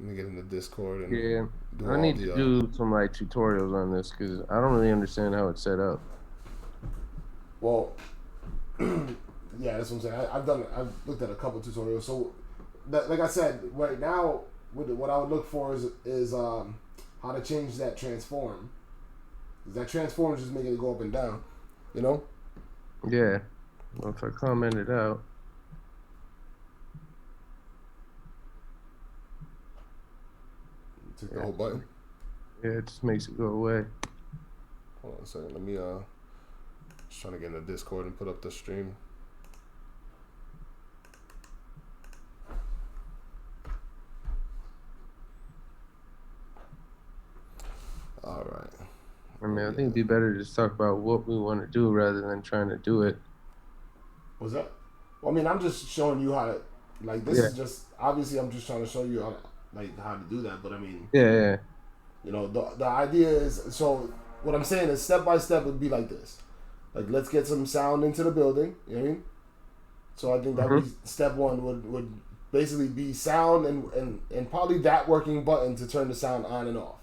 Let me get in the Discord and Yeah, do I all need to the. do some like tutorials on this because I don't really understand how it's set up. Well, yeah, that's what I'm saying. I've done. I've looked at a couple tutorials. So, like I said, right now, what I would look for is how to change that transform. 'Cause that transform is just making it go up and down. You know. Yeah, well, if I comment it out, Take the yeah, whole button. yeah, it just makes it go away. Hold on a second. Let me just trying to get in the Discord and put up the stream. All right. I mean, I think Yeah. it'd be better to just talk about what we want to do rather than trying to do it. What's that? Well, I mean, I'm just showing you how to. Like, this Yeah, is just obviously I'm just trying to show you how to do that. But I mean, yeah, yeah. the idea is so. What I'm saying is step by step would be like this. Like, let's get some sound into the building. You know what I mean? So I think that would Mm-hmm. be step one would basically be sound and probably that working button to turn the sound on and off,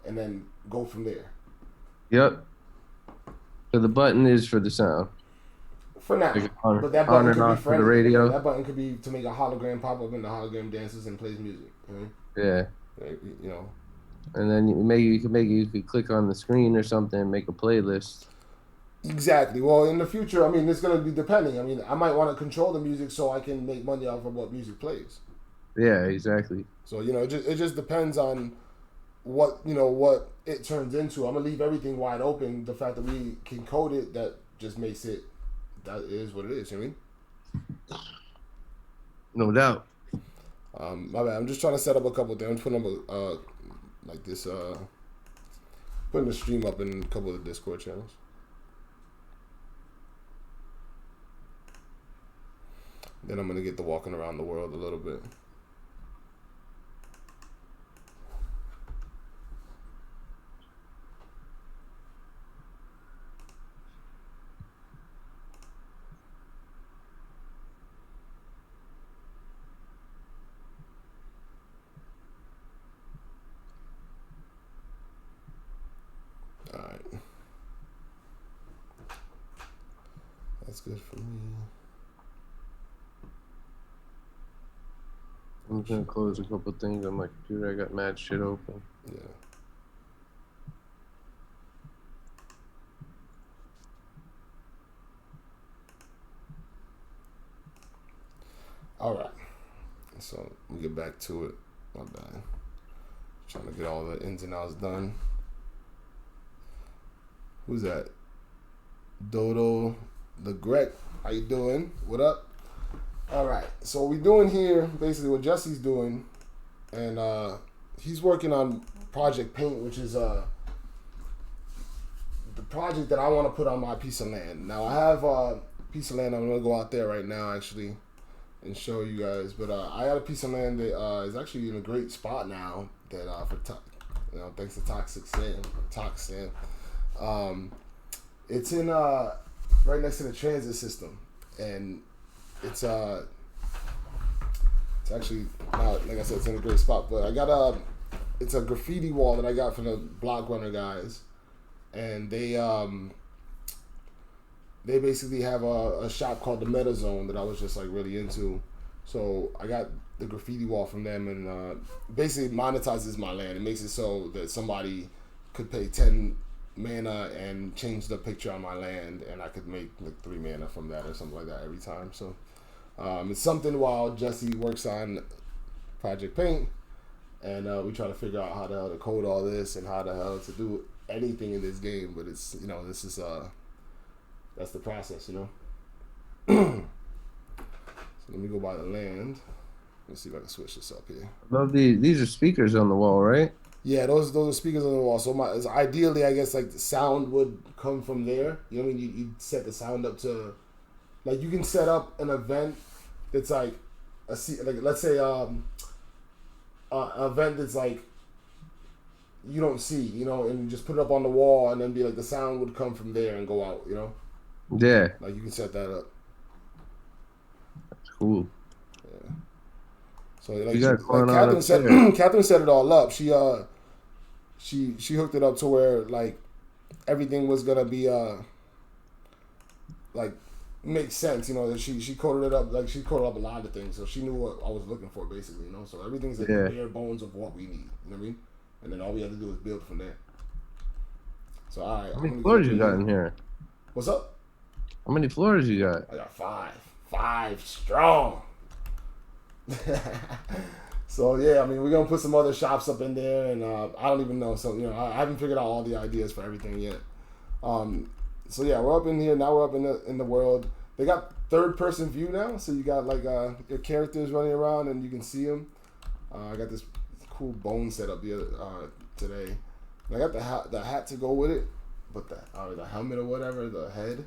and then go from there. Yep. So the button is for the sound, For now, like on, but that on button and could be off for for the anything. Yeah, radio. that button could be to make a hologram pop up and the hologram dances and plays music. You know? Yeah, Like, you know. and then you could click on the screen or something and make a playlist. Exactly. Well, in the future, I mean, it's going to be depending. I mean, I might want to control the music so I can make money off of what music plays. Yeah, exactly. So it just depends on what it turns into. I'm gonna leave everything wide open. The fact that we can code it, that just makes it that is what it is. You know what No doubt. I mean? My bad. I'm just trying to set up a couple things. I'm putting up like this putting the stream up in a couple of the Discord channels. Then I'm gonna get to walking around the world a little bit. All right, that's good for me. I'm just gonna close a couple things on my computer. I got mad shit open. Yeah. All right. So we get back to it. My bad. Trying to get all the ins and outs done. Who's that? Dodo the Greg. How you doing? What up? All right. So what we doing here, basically what Jesse's doing, and he's working on Project Paint, which is the project that I want to put on my piece of land. Now I have a piece of land. I'm gonna go out there right now, actually, and show you guys. But I got a piece of land that is actually in a great spot now. That thanks to Toxic Sam. It's in right next to the transit system, and it's it's actually not, like I said, it's in a great spot. But I got it's a graffiti wall that I got from the Block Runner guys, and they basically have a shop called the Meta Zone that I was just like really into. So I got the graffiti wall from them, and basically monetizes my land. It makes it so that somebody could pay 10 mana and change the picture on my land, and I could make like 3 mana from that or something like that every time. So it's something while Jesse works on Project Paint, and we try to figure out how the hell to code all this and how the hell to do anything in this game. But it's this is that's the process. So let me go by the land. Let's see if I can switch this up here. Love these are speakers on the wall, right? Yeah, those are speakers on the wall. So ideally, I guess, like, the sound would come from there. You know what I mean? You set the sound up to, like, you can set up an event that's like like, let's say an event that's like you don't see, and you just put it up on the wall, and then be like the sound would come from there and go out. Yeah, Like, you can set that up. that's cool. Yeah. So like, You got like going on Catherine up set there. Catherine set it all up. She hooked it up to where like everything was gonna be like make sense. You know that she coded it up, like she coded up a lot of things, so she knew what I was looking for basically. You know, so everything's like the Yeah. bare bones of what we need. You know what I mean? And then all we have to do is build from there. So all right, How I'm many gonna get floors up you in got here. in here? What's up? How many floors you got? I got five strong. So yeah, I mean, we're gonna put some other shops up in there, and I don't even know. So you know, I haven't figured out all the ideas for everything yet. Um, so yeah, we're up in here now. We're up in the world. They got third person view now, so you got like your characters running around and you can see them. I got this cool bone set up today. And I got the hat to go with it, but the helmet or whatever, the head.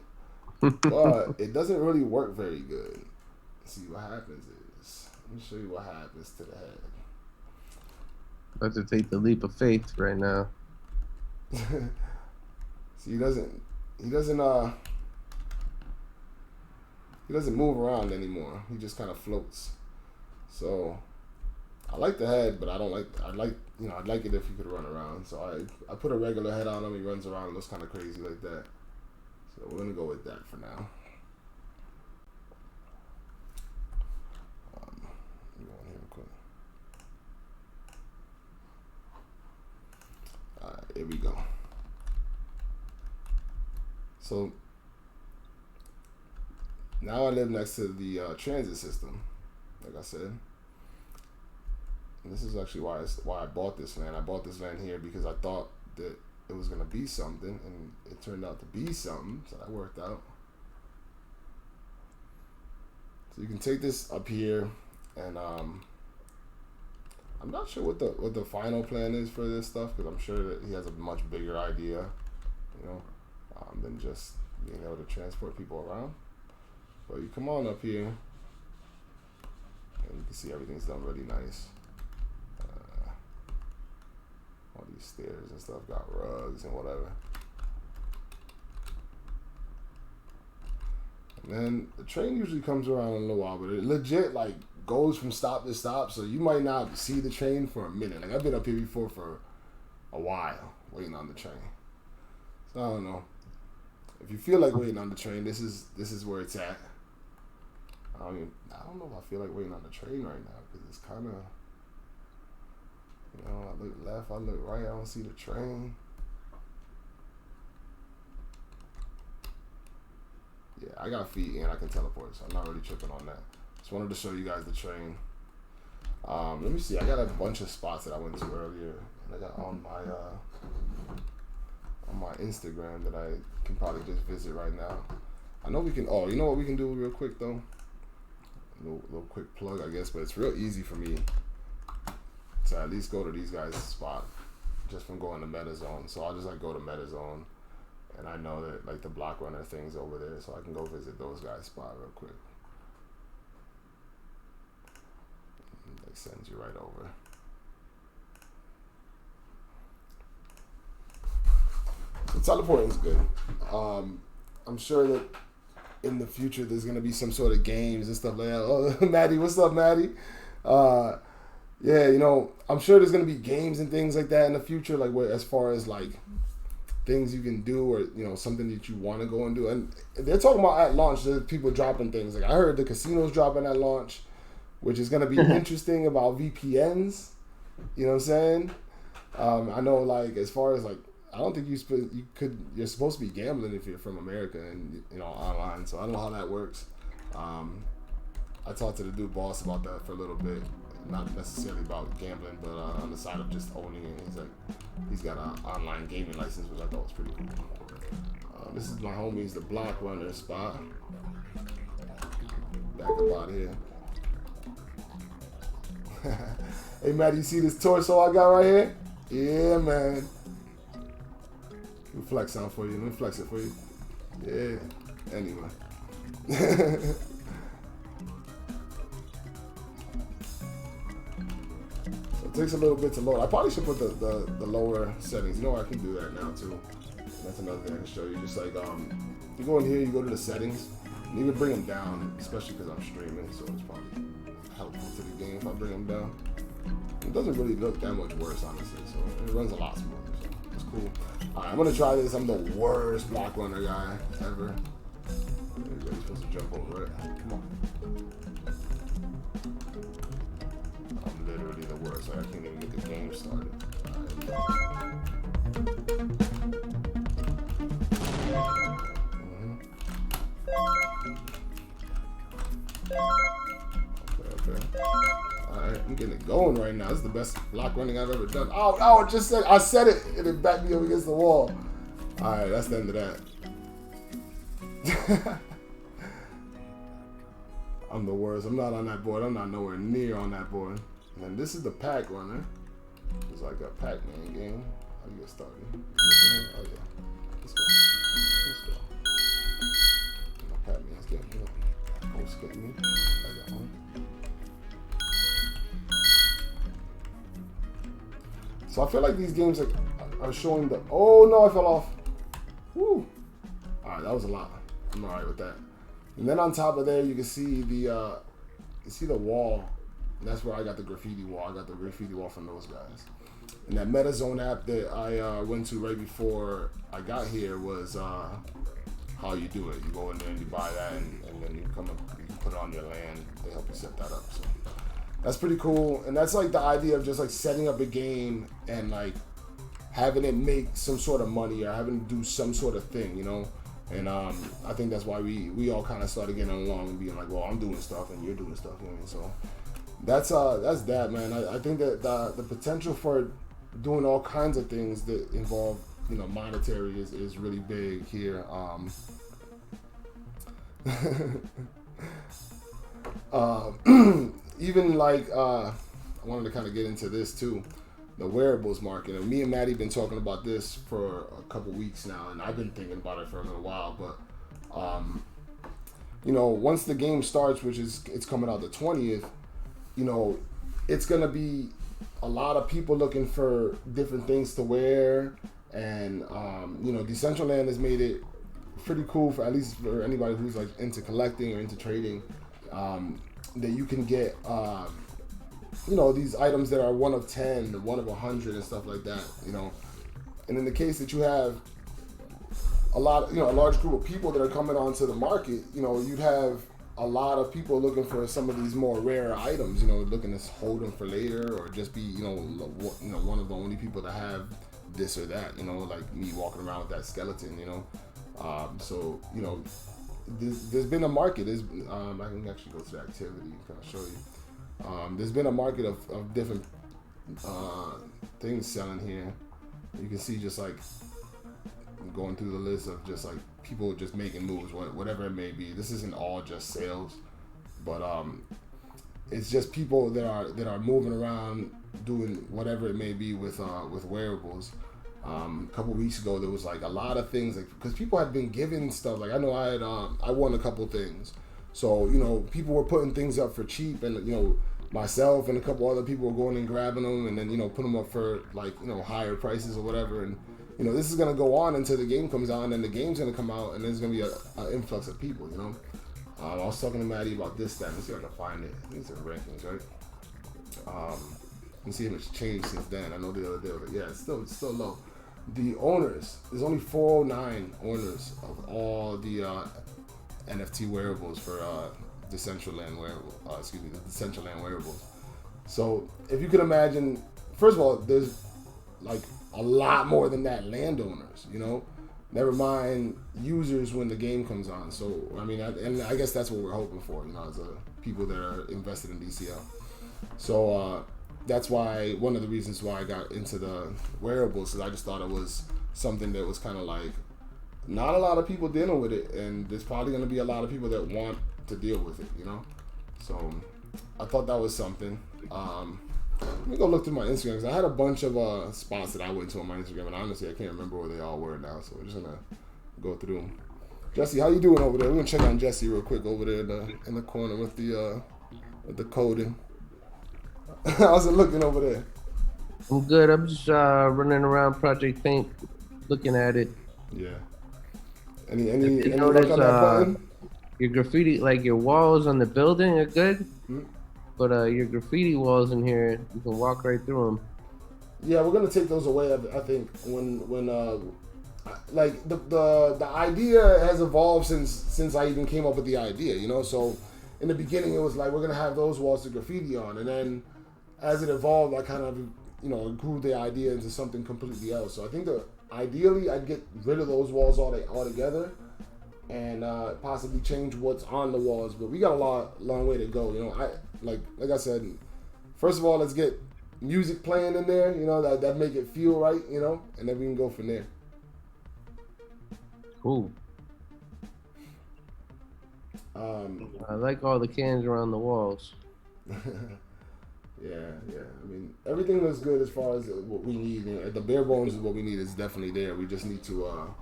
But it doesn't really work very good. See what happens is, let me show you what happens to the head. About to take the leap of faith right now. See, he doesn't move around anymore. He just kind of floats. So I like the head, but I'd like it if he could run around. So I put a regular head on him. He runs around and looks kind of crazy like that. So we're gonna go with that for now. Let me go in here real quick. All right, here we go. So now I live next to the transit system, like I said. And this is actually why I bought this land. I bought this land here because I thought that it was gonna be something, and it turned out to be something. So that worked out. So you can take this up here, and I'm not sure what the final plan is for this stuff, because I'm sure that he has a much bigger idea, you know, than just being able to transport people around. But you come on up here, and you can see everything's done really nice. All these stairs and stuff got rugs and whatever. And then the train usually comes around in a little while, but it legit like goes from stop to stop, so you might not see the train for a minute. Like I've been up here before for a while waiting on the train. So I don't know. If you feel like waiting on the train, this is where it's at. I don't know if I feel like waiting on the train right now, because it's kind of, you know, I look left, I look right, I don't see the train. Yeah, I got feet and I can teleport, so I'm not really tripping on that. Just wanted to show you guys the train. Let me see, I got a bunch of spots that I went to earlier, and I got on my Instagram that I can probably just visit right now. I know we can, you know what we can do real quick though? A little quick plug, I guess, but it's real easy for me to at least go to these guys' spot just from going to Meta Zone. So I'll just like go to Meta Zone, and I know that like the block runner thing's over there, so I can go visit those guys' spot real quick. It like sends you right over. So teleporting's good. I'm sure that in the future there's gonna be some sort of games and stuff like that. Oh, Maddie, what's up, Maddie? Yeah, you know, I'm sure there's gonna be games and things like that in the future, like where, as far as like things you can do, or you know, something that you want to go and do. And they're talking about at launch, there's people dropping things. Like I heard the casinos dropping at launch, which is gonna be interesting about VPNs. You know what I'm saying? I know, like as far as like, I don't think you're supposed to be gambling if you're from America and you know online. So I don't know how that works. I talked to the dude boss about that for a little bit. Not necessarily about gambling, but on the side of just owning it. He's got an online gaming license, which I thought was pretty cool. This is my homies, the block runner spot. Back up out of here. Hey, Matt, you see this torso I got right here? Yeah, man. Let me flex on for you. Let me flex it for you. Yeah. Anyway. It takes a little bit to load. I probably should put the lower settings. You know what? I can do that now too. That's another thing I can show you. Just like you go in here, you go to the settings, and you can bring them down, especially because I'm streaming, so it's probably helpful to the game. thing if I bring him down. It doesn't really look that much worse, honestly, so it runs a lot smoother, so it's cool. Alright, I'm gonna try this. I'm the worst block runner guy ever. Everybody's supposed to jump over it. Come on. I'm literally the worst. Like, I can't even get the game started. Okay. Alright, I'm getting it going right now. This is the best block running I've ever done. Oh, I said it, and it backed me up against the wall. Alright, that's the end of that. I'm the worst. I'm not on that board. I'm not nowhere near on that board. And this is the pack runner. It's like a Pac-Man game. How do you get started? Oh yeah. Let's go. My Pac-Man's getting me. Ghost getting me. I got one. So I feel like these games are showing the. Oh no, I fell off. Woo. Alright, that was a lot. I'm alright with that. And then on top of there, you can see the wall. And that's where I got the graffiti wall. I got the graffiti wall from those guys. And that MetaZone app that I went to right before I got here was how you do it. You go in there and you buy that, and then you can put it on your land. They help you set that up. So that's pretty cool. And that's like the idea of just like setting up a game and like having it make some sort of money or having to do some sort of thing, you know. And I think that's why we all kind of started getting along and being like, well, I'm doing stuff and you're doing stuff, you know. So that's that, man. I think that the potential for doing all kinds of things that involve, you know, monetary is really big here. Even like I wanted to kind of get into this too, the wearables market. And me and Maddie been talking about this for a couple weeks now, and I've been thinking about it for a little while. But you know, once the game starts, which is it's coming out the 20th, you know, it's gonna be a lot of people looking for different things to wear, and you know, Decentraland has made it pretty cool for at least for anybody who's like into collecting or into trading, that you can get you know, these items that are 1 of 10, 1 of 100, and stuff like that, you know. And in the case that you have a large group of people that are coming onto the market, you know, you'd have a lot of people looking for some of these more rare items, you know, looking to hold them for later, or just be, you know, one of the only people to have this or that, you know, like me walking around with that skeleton, you know. So, you know, there's been a market. I can actually go to the activity and kind of show you. There's been a market of different things selling here. You can see just like going through the list of just like people just making moves, whatever it may be. This isn't all just sales, but it's just people that are moving around doing whatever it may be with wearables. A couple weeks ago, there was like a lot of things, like because people had been given stuff. Like I know I won a couple things. So, you know, people were putting things up for cheap, and, you know, myself and a couple other people were going and grabbing them and then, you know, put them up for, like, you know, higher prices or whatever. And, you know, this is going to go on until the game comes out, and then the game's going to come out, and there's going to be an influx of people, you know. I was talking to Maddie about this stat. Let's see if I can find it. I think it's in rankings, right? Let's see if it's changed since then. I know the other day, but yeah, it's still low. The owners, there's only 409 owners of all the NFT wearables for Decentraland wearables. So if you could imagine, first of all, there's like a lot more than that landowners, you know, never mind users when the game comes on. So I mean, I guess that's what we're hoping for, you know, as people that are invested in DCL. So that's why one of the reasons why I got into the wearables, because I just thought it was something that was kind of like not a lot of people dealing with it, and there's probably going to be a lot of people that want to deal with it, you know. So I thought that was something. Let me go look through my Instagram, because I had a bunch of spots that I went to on my Instagram, and honestly I can't remember where they all were now, so we're just gonna go through them. Jesse, how you doing over there? We're gonna check on Jesse real quick over there in the corner with the coding. How's it looking over there? I'm good. I'm just running around Project Paint, looking at it. Yeah. Any you notice, your graffiti, like your walls on the building, are good. But your graffiti walls in here, you can walk right through them. Yeah, we're gonna take those away. I think when like the idea has evolved since I even came up with the idea. You know, so in the beginning it was like we're gonna have those walls to graffiti on, and then as it evolved, I kind of grew the idea into something completely else. So I think that ideally I'd get rid of those walls altogether, and possibly change what's on the walls. But we got a long way to go. You know, like I said, first of all, let's get music playing in there. You know, that make it feel right. You know, and then we can go from there. Cool. I like all the cans around the walls. Yeah. I mean, everything looks good as far as what we need. You know, the bare bones is what we need is definitely there. We just need to,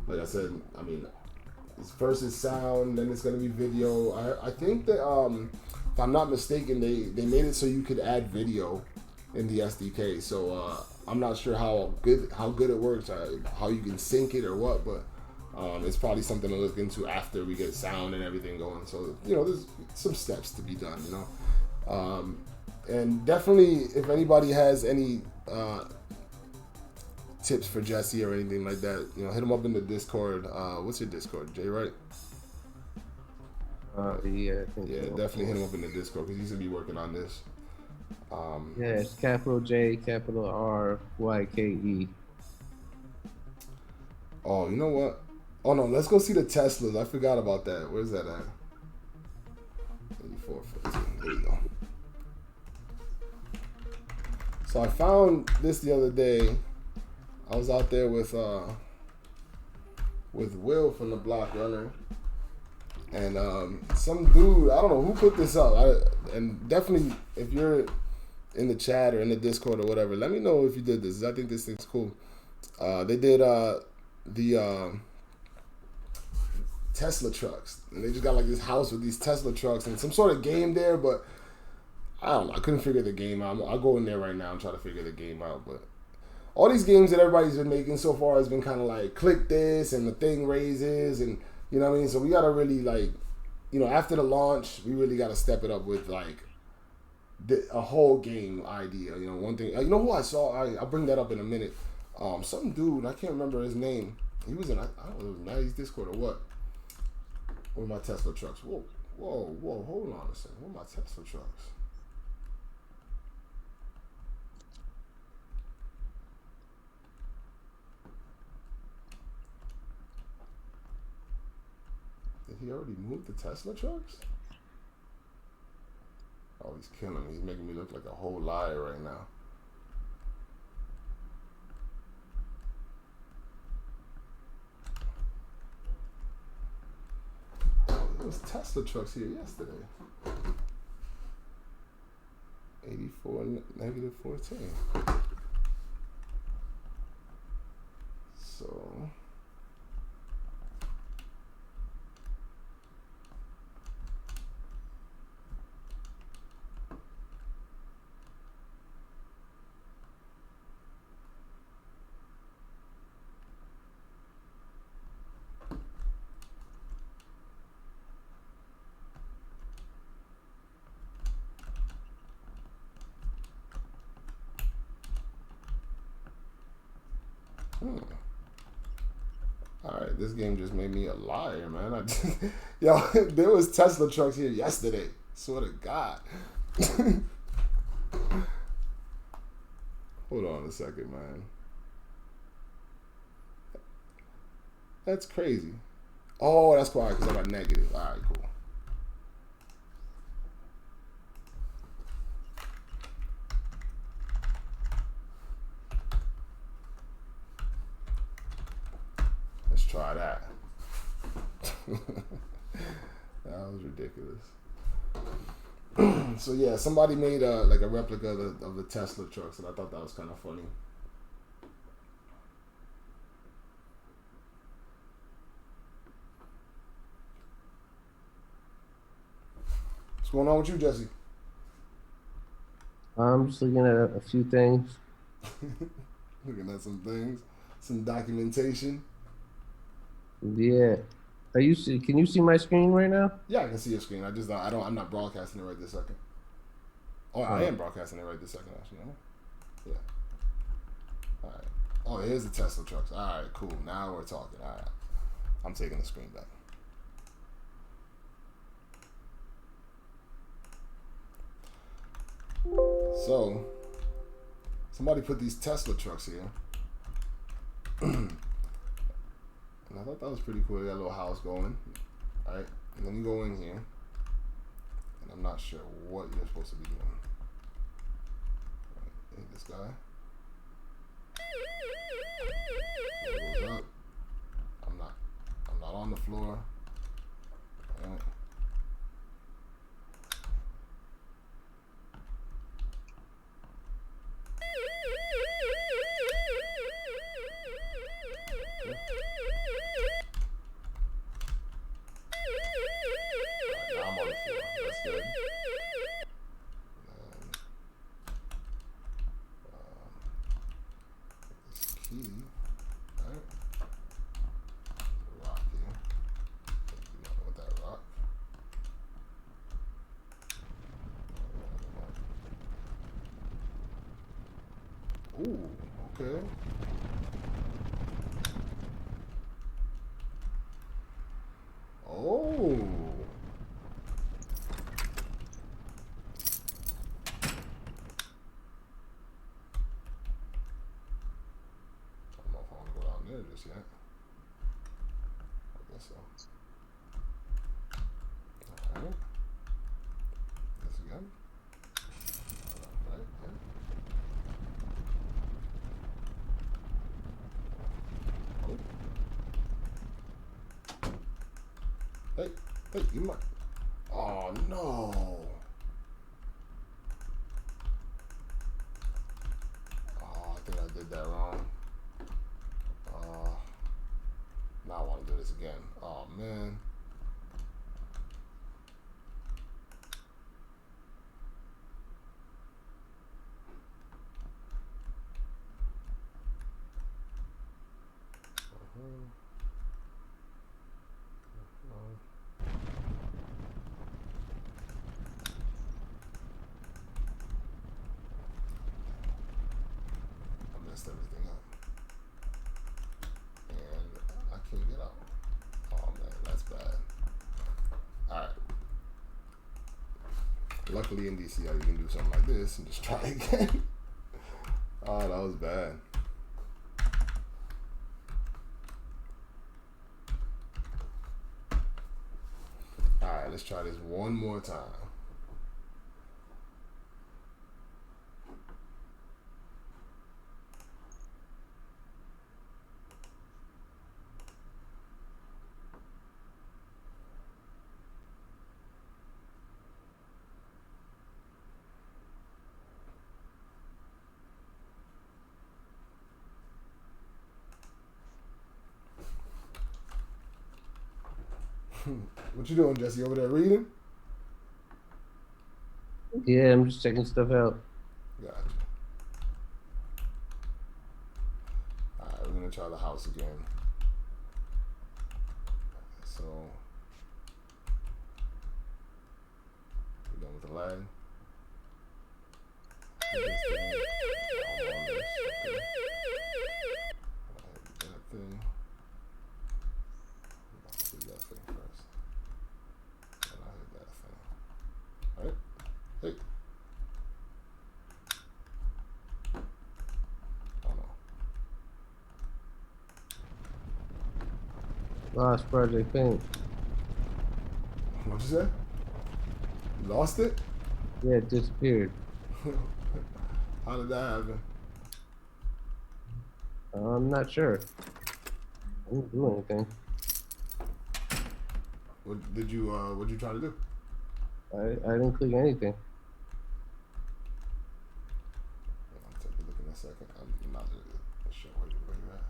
like I said, I mean, first is sound, then it's gonna be video. I think that if I'm not mistaken, they made it so you could add video in the SDK. So I'm not sure how good it works, how you can sync it or what, but it's probably something to look into after we get sound and everything going. So there's some steps to be done. And definitely, if anybody has any tips for Jesse or anything like that, hit him up in the Discord. What's your Discord, Jay? Right? Yeah, I think yeah, so. Definitely hit him up in the Discord because he's gonna be working on this. Yeah, it's capital J, capital R, YKE. Oh, you know what? Oh no, let's go see the Teslas. I forgot about that. Where's that at? 8415. There you go. So I found this the other day. I was out there with Will from the Block Runner, and some dude, I don't know who put this up. And definitely, if you're in the chat or in the Discord or whatever, let me know if you did this. I think this thing's cool. They did the Tesla trucks, and they just got like this house with these Tesla trucks and some sort of game there, but I don't know. I couldn't figure the game out. I'll go in there right now and try to figure the game out. But all these games that everybody's been making so far has been kind of like click this and the thing raises, and you know what I mean. So we gotta really after the launch, we really gotta step it up with like a whole game idea. One thing. You know who I saw? I'll bring that up in a minute. Some dude, I can't remember his name. He was in, I don't know, it was Maddie's Discord or what. Where my Tesla trucks? Whoa, hold on a second. Where my Tesla trucks? Did he already move the Tesla trucks? Oh, he's killing me. He's making me look like a whole liar right now. There was Tesla trucks here yesterday. 84 negative 14. So Alright, this game just made me a liar, man. Yo, there was Tesla trucks here yesterday. Swear to God. Hold on a second, man. That's crazy. Oh, that's quiet because I got negative. Alright, cool. Try that. That was ridiculous. So yeah, somebody made a replica of the Tesla trucks, and I thought that was kind of funny. What's going on with you, Jesse? I'm just looking at a few things. Looking at some things, some documentation. Yeah. Can you see my screen right now? Yeah, I can see your screen. I'm not broadcasting it right this second. Oh, I am broadcasting it right this second, actually. No? Yeah. All right. Oh, here's the Tesla trucks. All right, cool. Now we're talking. All right. I'm taking the screen back. So, somebody put these Tesla trucks here. And I thought that was pretty cool. They got a little house going. All right. And then you go in here. And I'm not sure what you're supposed to be doing. All right. Hit this guy. Goes up. I'm not on the floor. All right. Ooh, okay. Oh. I don't know if I want to go down there just yet. I guess so. Alright. This again. Alright, yeah. Hey, you might. Oh no. Oh, I think I did that wrong. Now I want to do this again. Oh man. I messed everything up. And I can't get out. Oh man, that's bad. Alright. Luckily in DCI you can do something like this and just try again. Oh, that was bad. Alright, let's try this one more time. What you doing, Jesse? Over there reading? Yeah, I'm just checking stuff out. Gotcha. Alright, we're gonna try the house again. So we're done with the lag. That thing. That thing first. And I hit that thing. Alright? Hey. Oh no. Lost Project Paint. What'd you say? You lost it? Yeah, it disappeared. How did that happen? I'm not sure. I didn't do anything. What did you what'd you try to do? I didn't click anything. I'll take a look in a second. I'm not sure where you're at.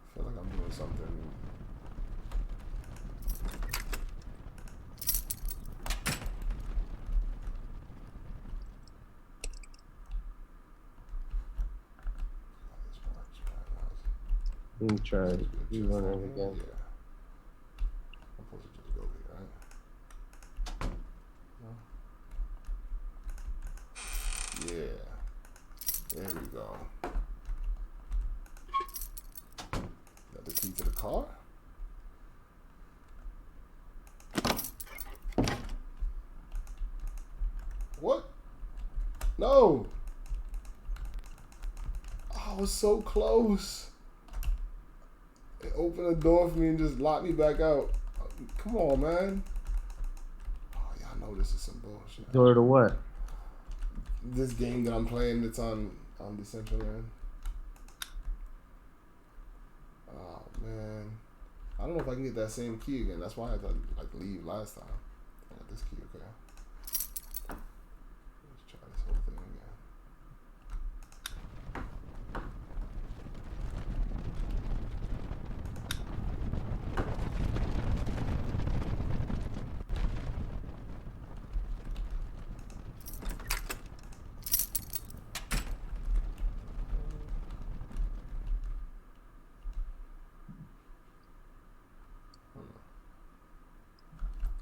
I feel like I'm doing something. Let me try rerunning again. Yeah. I'm supposed to just go here, right? No. Yeah. There we go. Got the key to the car. What? No. I was so close. It opened the door for me and just locked me back out. Come on, man. Oh, yeah, I know this is some bullshit. Door to what? This game that I'm playing that's on Decentraland. Oh, man. I don't know if I can get that same key again. That's why I had to like leave last time. I got this key, okay. Let's try this whole thing again.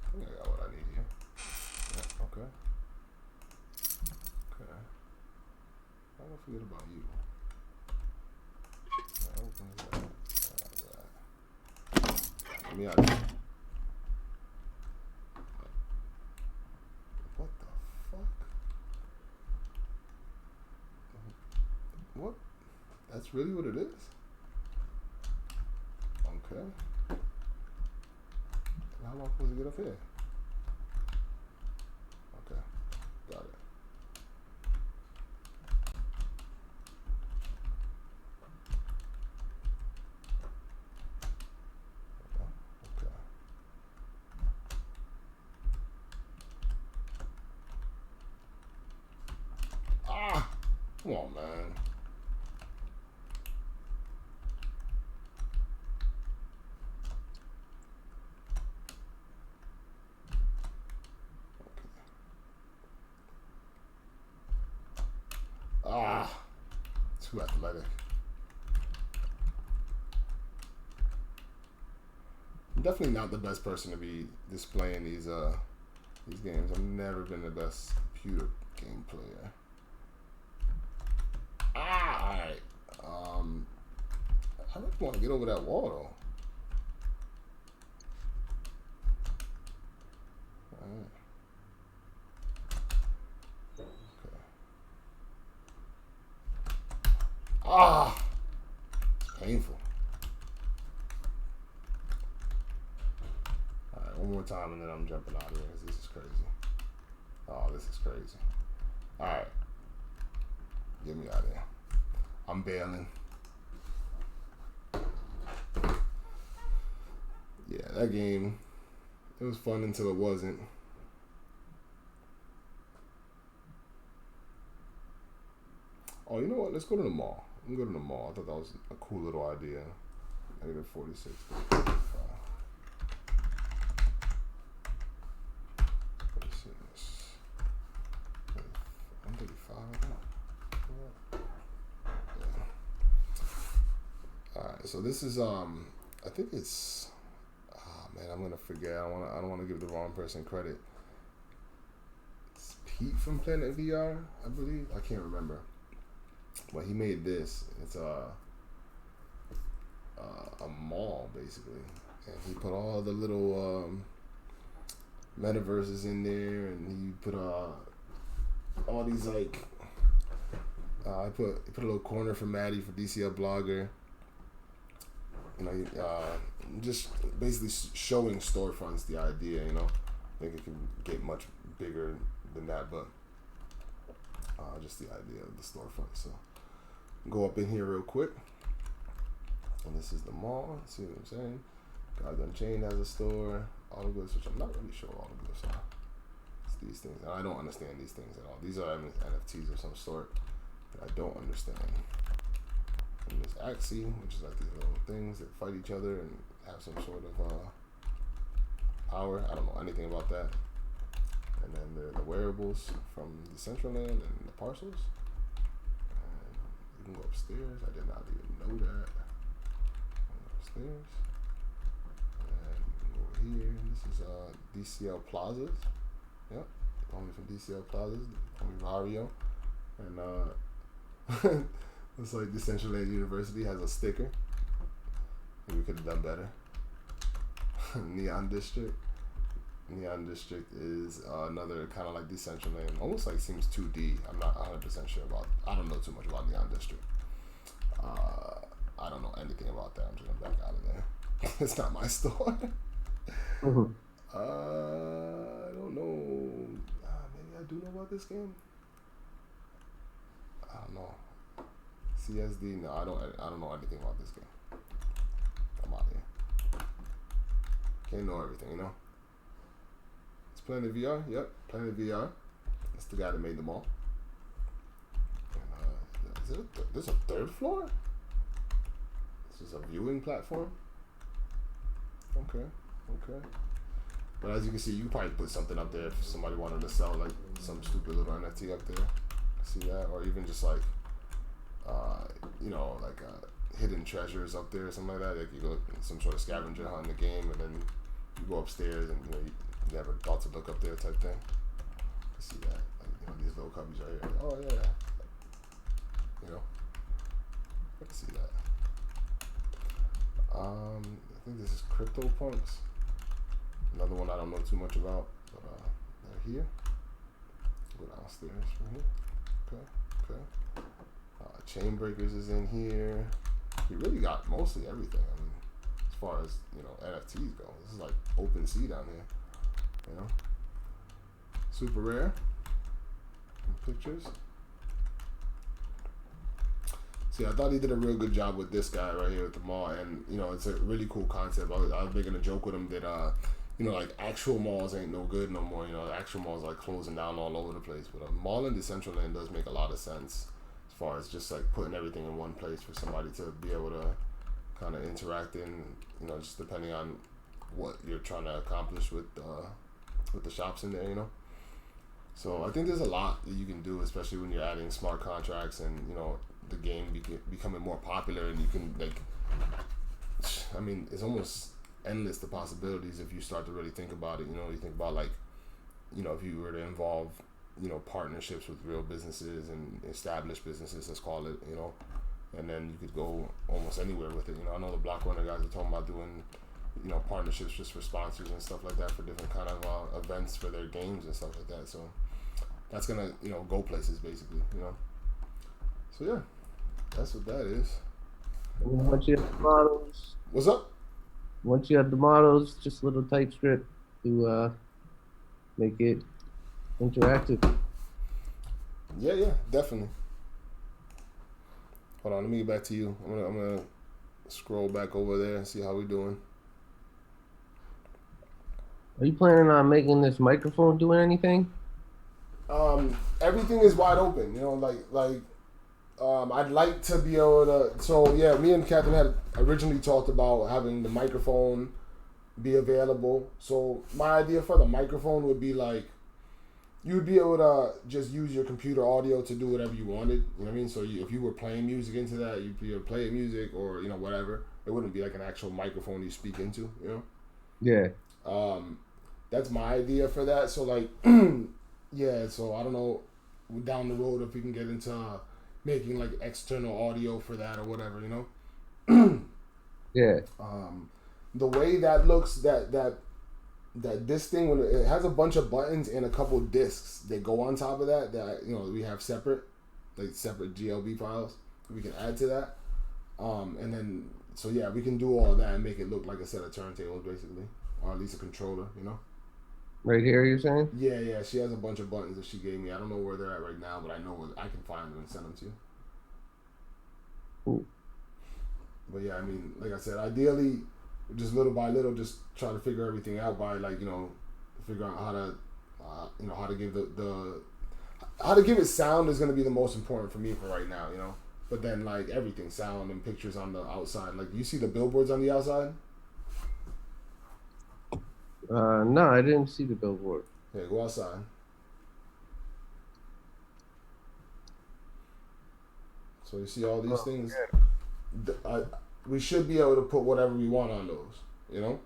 I think I got what I need here. Yeah, okay. Okay. I'm gonna forget about you. That opens that. Let me out of here. What the fuck? What? That's really what it is? Okay. How am I supposed to get up here? Okay. Got it. Okay. Ah! Come on, man. Ah, too athletic. I'm definitely not the best person to be displaying these games. I've never been the best computer game player. Ah, all right. I really want to get over that wall though. All right. Ah, it's painful. All right, one more time and then I'm jumping out of here because this is crazy. Oh, this is crazy. All right, get me out of here. I'm bailing. Yeah, that game, it was fun until it wasn't. Oh, you know what? Let's go to the mall. I'm going to the mall. I thought that was a cool little idea. Negative 46. 135. Alright, so this is I think it's man, I'm gonna forget. I don't wanna give the wrong person credit. It's Pete from Planet VR, I believe. I can't remember. But he made this. It's a mall basically. And he put all the little metaverses in there, and he put all these like I put a little corner for Maddie for DCL Blogger. You know, just basically showing storefronts. The idea, you know, I think it can get much bigger than that, but just the idea of the storefront. So go up in here real quick, and this is the mall. See what I'm saying? God Unchained has a store. All the goods, which I'm not really sure all the goods are. It's these things, and I don't understand these things at all. These are NFTs of some sort that I don't understand. And there's Axie, which is like these little things that fight each other and have some sort of power. I don't know anything about that. And then there are the wearables from Decentraland and the parcels. And you can go upstairs. I did not even know that. downstairs. And over here, this is DCL Plazas. Yep, only from DCL Plazas, only Mario. And looks like Decentraland University has a sticker. Maybe we could have done better. Neon District. Neon District is another kind of like Decentraland, almost like seems 2D. I'm not 100% sure about. I don't know too much about Neon District. I don't know anything about that. I'm just gonna back out of there. It's not my store. Mm-hmm. I don't know. Maybe I do know about this game. I don't know. CSD. No, I don't know anything about this game. I'm out here. Can't know everything, you know. It's Planet VR. Yep, Planet VR. That's the guy that made them all. And, there's a third floor? This is a viewing platform? Okay. But as you can see, you can probably put something up there if somebody wanted to sell like some stupid little NFT up there. See that? Or even just like, like hidden treasures up there or something like that. Like you go some sort of scavenger hunt in the game and then you go upstairs and you never thought to look up there type thing. I see that. Like, these little cubbies right here. Oh yeah. I can see that. I think this is CryptoPunks. Another one I don't know too much about, but they're here. Go downstairs from here. Okay. Chain Breakers is in here. We really got mostly everything. I mean, as far as NFTs go, this is like open sea down here. Super rare. Pictures. See, I thought he did a real good job with this guy right here at the mall, and it's a really cool concept. I was making a joke with him that like actual malls ain't no good no more. Actual malls are like closing down all over the place. But a mall in Decentraland does make a lot of sense as far as just like putting everything in one place for somebody to be able to kind of interact in. Just depending on what you're trying to accomplish with the shops in there. So I think there's a lot that you can do, especially when you're adding smart contracts and the game becoming more popular, and you can it's almost endless the possibilities if you start to really think about it. You think about if you were to involve partnerships with real businesses and established businesses, let's call it, and then you could go almost anywhere with it. I know the Block Runner guys are talking about doing partnerships just for sponsors and stuff like that for different kind of events for their games and stuff like that. So that's gonna go places basically. So yeah, that's what that is. Once you have the models, what's up? Once you have the models, just a little TypeScript to make it interactive. Yeah, definitely. Hold on, let me get back to you. I'm gonna scroll back over there and see how we doing. Are you planning on making this microphone doing anything? Everything is wide open. I'd like to be able to. So yeah, me and Catherine had originally talked about having the microphone be available. So my idea for the microphone would be like, you'd be able to just use your computer audio to do whatever you wanted. You know what I mean? So if you were playing music into that, you'd be able to play music or whatever. It wouldn't be like an actual microphone you speak into. Yeah. That's my idea for that. So like, yeah. So I don't know down the road if we can get into making like external audio for that or whatever. Yeah. The way that looks, that this thing, when it has a bunch of buttons and a couple discs that go on top of that we have separate GLB files we can add to that, and then so yeah, we can do all of that and make it look like a set of turntables basically, or at least a controller. Right here, you're saying? Yeah. She has a bunch of buttons that she gave me. I don't know where they're at right now, but I know I can find them and send them to you. Cool. But yeah, I mean, like I said, ideally, just little by little, just try to figure everything out by figure out how to, how to give how to give it sound is going to be the most important for me for right now, But then like everything, sound and pictures on the outside. Like, you see the billboards on the outside? No, I didn't see the billboard. Okay, go outside. So you see all these things? Yeah. we should be able to put whatever we want on those, you know.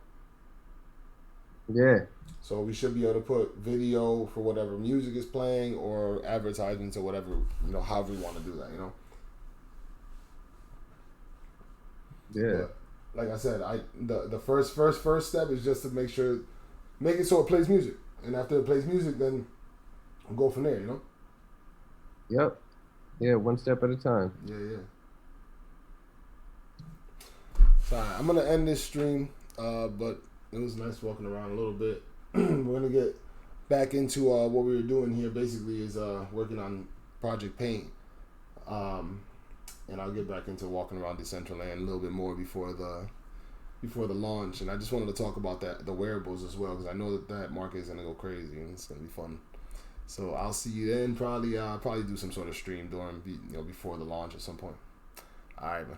Yeah. So we should be able to put video for whatever music is playing or advertisements or whatever, you know, however we want to do that, you know. Yeah. But like I said, the first step is just to make it so it plays music, and after it plays music, then we'll go from there, you know. Yep. Yeah, one step at a time. Yeah, yeah. So I'm gonna end this stream, but it was nice walking around a little bit. We're gonna get back into what we were doing here. Basically, is working on Project Paint, and I'll get back into walking around Decentraland a little bit more before the launch. And I just wanted to talk about the wearables as well, because I know that market is gonna go crazy and it's gonna be fun. So I'll see you then. Probably do some sort of stream during before the launch at some point. All right, man.